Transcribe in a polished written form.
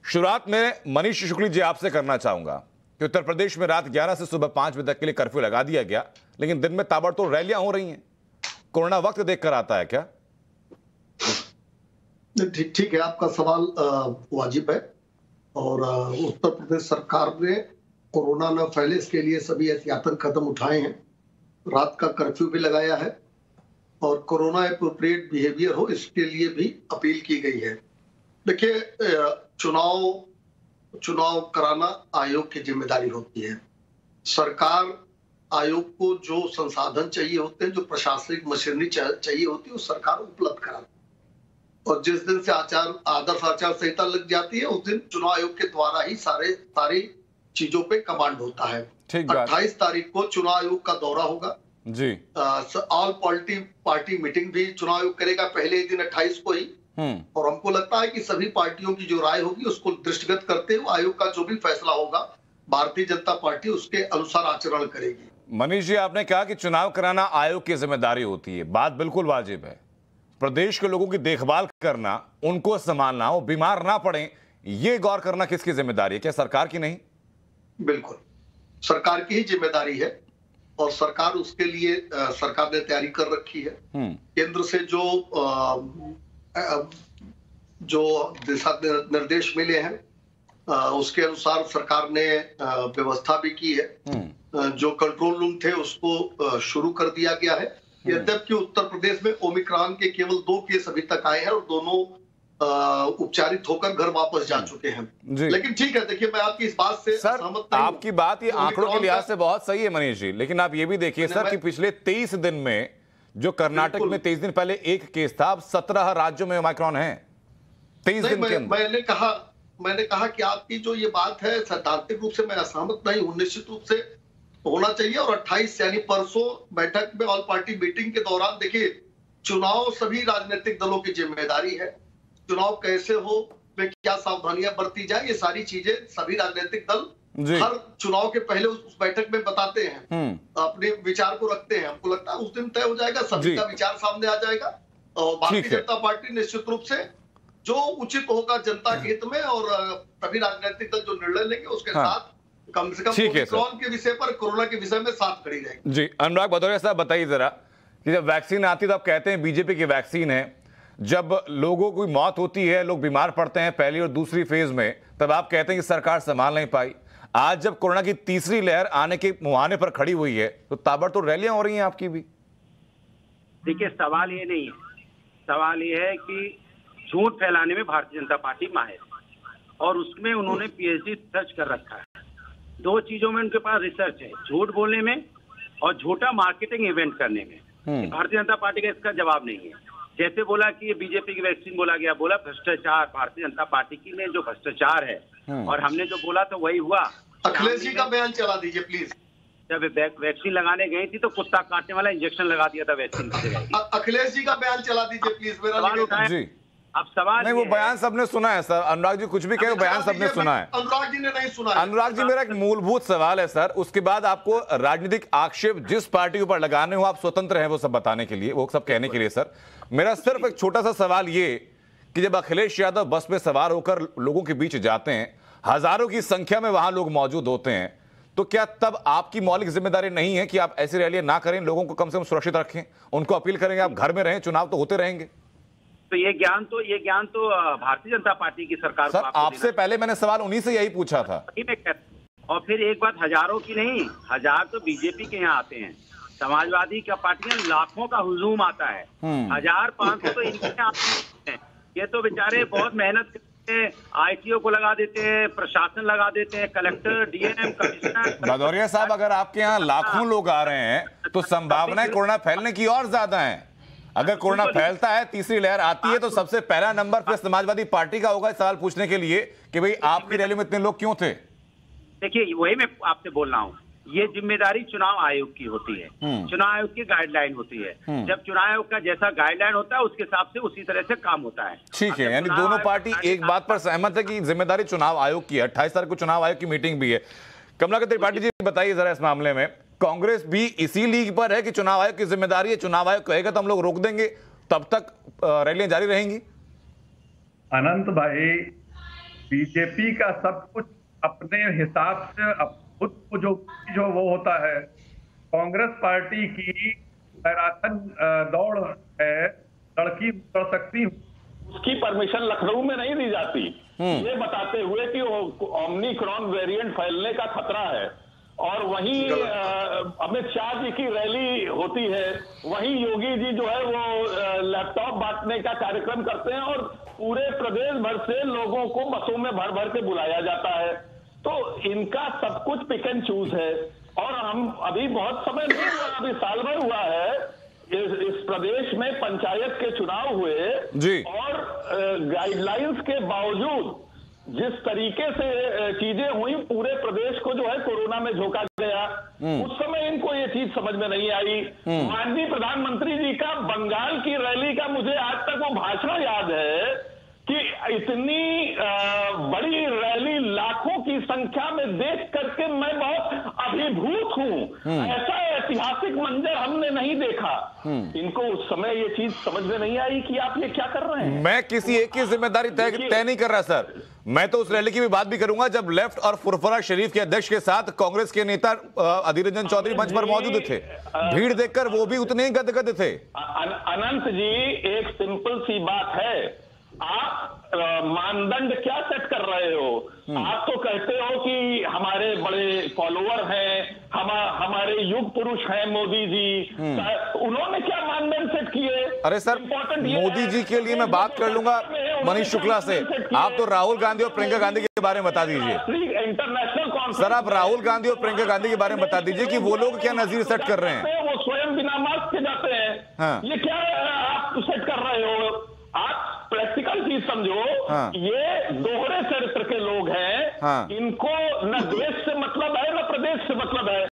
शुरुआत में मनीष शुक्ल जी आपसे करना चाहूंगा कि उत्तर प्रदेश में रात 11 से सुबह 5 बजे तक के लिए कर्फ्यू लगा दिया गया, लेकिन दिन में ताबड़तोड़ रैलियां हो रही हैं। कोरोना वक्त देखकर आता है क्या? ठीक है, आपका सवाल वाजिब है। और उत्तर प्रदेश सरकार ने कोरोना न फैले इसके लिए सभी एहतियातन कदम उठाए हैं। रात का कर्फ्यू भी लगाया है और कोरोना एप्रोप्रिएट बिहेवियर हो इसके लिए भी अपील की गई है। देखिए, चुनाव कराना आयोग की जिम्मेदारी होती है। सरकार आयोग को जो संसाधन चाहिए होते हैं, जो प्रशासनिक मशीनरी चाहिए होती है, वो सरकार उपलब्ध कराती है। और जिस दिन से आदर्श आचार संहिता लग जाती है उस दिन चुनाव आयोग के द्वारा ही सारी चीजों पे कमांड होता है। 28 तारीख को चुनाव आयोग का दौरा होगा जी। ऑल पार्टी मीटिंग भी चुनाव आयोग करेगा पहले ही दिन 28 को ही। और हमको लगता है कि सभी पार्टियों की जो राय होगी उसको दृष्टिगत करते हुए आयोग का जो भी फैसला होगा भारतीय जनता पार्टी उसके अनुसार आचरण करेगी। मनीष जी, आपने कहा कि चुनाव कराना आयोग की जिम्मेदारी होती है, बात बिल्कुल वाजिब है। प्रदेश के लोगों की देखभाल करना, उनको संभालना, वो बीमार ना पड़े, ये गौर करना किसकी जिम्मेदारी है? क्या सरकार की नहीं? बिल्कुल सरकार की ही जिम्मेदारी है और सरकार उसके लिए सरकार ने तैयारी कर रखी है। केंद्र से जो दिशा निर्देश मिले हैं उसके अनुसार सरकार ने व्यवस्था भी की है। जो कंट्रोल रूम थे उसको शुरू कर दिया गया है। यद्यपि उत्तर प्रदेश में ओमिक्रॉन के केवल 2 केस अभी तक आए हैं और दोनों उपचारित होकर घर वापस जा चुके हैं। लेकिन ठीक है, देखिए मैं आपकी इस बात से सहमत नहीं हूं। आपकी बात ये आंकड़ों के लिहाज से बहुत सही है मनीष जी, लेकिन आप ये भी देखिए सर कि पिछले 23 दिन में जो कर्नाटक में 23 दिन पहले 1 केस था, अब 17 राज्यों में ओमिक्रॉन है 23 दिन के अंदर। मैंने कहा कि आपकी जो ये बात है सैद्धांतिक रूप से मैं असहमत नहीं हूं। निश्चित रूप से होना चाहिए। और 28 यानी परसों बैठक में ऑल पार्टी मीटिंग के दौरान देखिए, चुनाव सभी राजनीतिक दलों की जिम्मेदारी है। चुनाव कैसे हो, में क्या सावधानियां बरती जाए, ये सारी चीजें सभी राजनीतिक दल हर चुनाव के पहले उस बैठक में बताते हैं, अपने विचार को रखते हैं। हमको लगता है उस दिन तय हो जाएगा, सभी का विचार सामने आ जाएगा और भारतीय जनता पार्टी निश्चित रूप से जो उचित होगा जनता के हित में और सभी राजनीतिक दल जो निर्णय लेंगे उसके साथ कम से कम ओमिक्रॉन के विषय पर, कोरोना के विषय में साथ खड़ी रहेगी। जी, अनुराग भदौरिया साहब बताइए जरा कि जब वैक्सीन आती है तो आप कहते हैं बीजेपी की वैक्सीन है, जब लोगों की मौत होती है, लोग बीमार पड़ते हैं पहली और दूसरी फेज में, तब आप कहते हैं कि सरकार संभाल नहीं पाई। आज जब कोरोना की तीसरी लहर आने के मुहाने पर खड़ी हुई है तो ताबड़तोड़ रैलियां हो रही हैं आपकी भी। देखिए, सवाल ये नहीं है, सवाल ये है कि झूठ फैलाने में भारतीय जनता पार्टी माहिर और उसमें उन्होंने पीएचडी सर्च कर रखा है। 2 चीजों में उनके पास रिसर्च है, झूठ बोलने में और झूठा मार्केटिंग इवेंट करने में। भारतीय जनता पार्टी का इसका जवाब नहीं है। जैसे बोला कि ये बीजेपी की वैक्सीन बोला गया, बोला भ्रष्टाचार, भारतीय जनता पार्टी की में जो भ्रष्टाचार है और हमने जो बोला तो वही हुआ। अखिलेश जी का बयान चला दीजिए प्लीज। जब वैक्सीन लगाने गई थी तो कुत्ता काटने वाला इंजेक्शन लगा दिया था वैक्सीन की जगह। अखिलेश जी का बयान चला दीजिए प्लीज। मेरा अब सवाल नहीं, वो बयान सबने सुना है सर। अनुराग जी कुछ भी कहे, बयान सबने सुना है। अनुराग जी ने नहीं सुना है। अनुराग जी, मेरा एक मूलभूत सवाल है सर, उसके बाद आपको राजनीतिक आक्षेप जिस पार्टी के ऊपर लगाने हो आप स्वतंत्र हैं वो सब बताने के लिए, वो सब कहने के लिए। सर मेरा सिर्फ एक छोटा सा सवाल ये कि जब अखिलेश यादव बस में सवार होकर लोगों के बीच जाते हैं, हजारों की संख्या में वहां लोग मौजूद होते हैं, तो क्या तब आपकी मौलिक जिम्मेदारी नहीं है कि आप ऐसी रैलियां ना करें, लोगों को कम से कम सुरक्षित रखें, उनको अपील करेंगे आप घर में रहें, चुनाव तो होते रहेंगे? तो ये ज्ञान तो भारतीय जनता पार्टी की सरकार सर, आपसे पहले मैंने सवाल उन्हीं से यही पूछा था। और फिर एक बात, हजारों की नहीं, हजार तो बीजेपी के यहाँ आते हैं, समाजवादी का पार्टी में लाखों का हुजूम आता है, 1500 तो इनके यहाँ आते हैं। ये तो बेचारे बहुत मेहनत करते हैं, आईटीओ को लगा देते हैं, प्रशासन लगा देते हैं, कलेक्टर, डीएम, कमिश्नर। भदौरिया साहब, अगर आपके यहाँ लाखों लोग आ रहे हैं तो संभावनाएं कोरोना फैलने की और ज्यादा है। अगर कोरोना फैलता है, तीसरी लहर आती है, तो सबसे पहला नंबर फिर समाजवादी पार्टी का होगा सवाल पूछने के लिए कि भाई आपकी रैली में इतने लोग क्यों थे। देखिए, वही मैं आपसे बोल रहा हूँ, ये जिम्मेदारी चुनाव आयोग की होती है, चुनाव आयोग की गाइडलाइन होती है। जब चुनाव आयोग का जैसा गाइडलाइन होता है उसके हिसाब से उसी तरह से काम होता है। ठीक है, यानी दोनों पार्टी एक बात पर सहमत है कि जिम्मेदारी चुनाव आयोग की है। 28 तारीख को चुनाव आयोग की मीटिंग भी है। कमलाकर त्रिपाठी जी, बताइए जरा इस मामले में, कांग्रेस भी इसी लीग पर है कि चुनाव आयोग की जिम्मेदारी है, चुनाव आयोग कहेगा तो हम लोग रोक देंगे, तब तक रैलियां जारी रहेंगी? अनंत भाई, बीजेपी का सब कुछ अपने हिसाब से खुद को जो वो होता है। कांग्रेस पार्टी की मैराथन दौड़ है, लड़की दौड़ सकती, उसकी परमिशन लखनऊ में नहीं दी जाती, ये बताते हुए कि ओमिक्रॉन वेरिएंट फैलने का खतरा है। और वहीं अमित शाह जी की रैली होती है, वहीं योगी जी जो है वो लैपटॉप बांटने का कार्यक्रम करते हैं और पूरे प्रदेश भर से लोगों को बसों में भर भर के बुलाया जाता है। तो इनका सब कुछ पिक एंड चूज है। और हम अभी बहुत समय नहीं हुआ, अभी साल भर हुआ है इस प्रदेश में पंचायत के चुनाव हुए जी। और गाइडलाइंस के बावजूद जिस तरीके से चीजें हुई, पूरे प्रदेश को जो है कोरोना में झोंका गया। उस समय इनको ये चीज समझ में नहीं आई। माननीय प्रधानमंत्री जी का बंगाल की रैली का मुझे आज तक वो भाषण याद है कि इतनी बड़ी रैली लाखों की संख्या में देख करके मैं बहुत अभिभूत हूं। ऐसा ऐतिहासिक मंजर हमने नहीं देखा। इनको उस समय ये चीज समझ में नहीं आई कि आप ये क्या कर रहे हैं। मैं किसी एक की जिम्मेदारी तय नहीं कर रहा सर। मैं तो उस रैली की भी बात भी करूंगा जब लेफ्ट और फुरफुरा शरीफ के अध्यक्ष के साथ कांग्रेस के नेता अधीर रंजन चौधरी मंच पर मौजूद थे। भीड़ देखकर वो भी उतने ही गदगद थे। अनंत जी, एक सिंपल सी बात है, आप मानदंड क्या सेट कर रहे हो? आप तो कहते हो कि हमारे बड़े फॉलोअर हैं, हमारे युग पुरुष हैं मोदी जी। उन्होंने क्या मानदंड सेट किए? अरे सर, मोदी जी के लिए मैं बात कर लूंगा मनीष शुक्ला से। आप तो राहुल गांधी और प्रियंका गांधी के बारे में बता दीजिए। इंटरनेशनल सर, आप राहुल गांधी और प्रियंका गांधी के बारे में बता दीजिए कि वो लोग क्या नजीर सेट कर रहे हैं। वो स्वयं बिना मास्क के जाते हैं। हाँ। ये क्या आप सेट कर रहे हो? आप प्रैक्टिकल चीज समझो। हाँ। ये दोहरे चरित्र के लोग हैं। हाँ। इनको न देश से मतलब है न प्रदेश से मतलब है।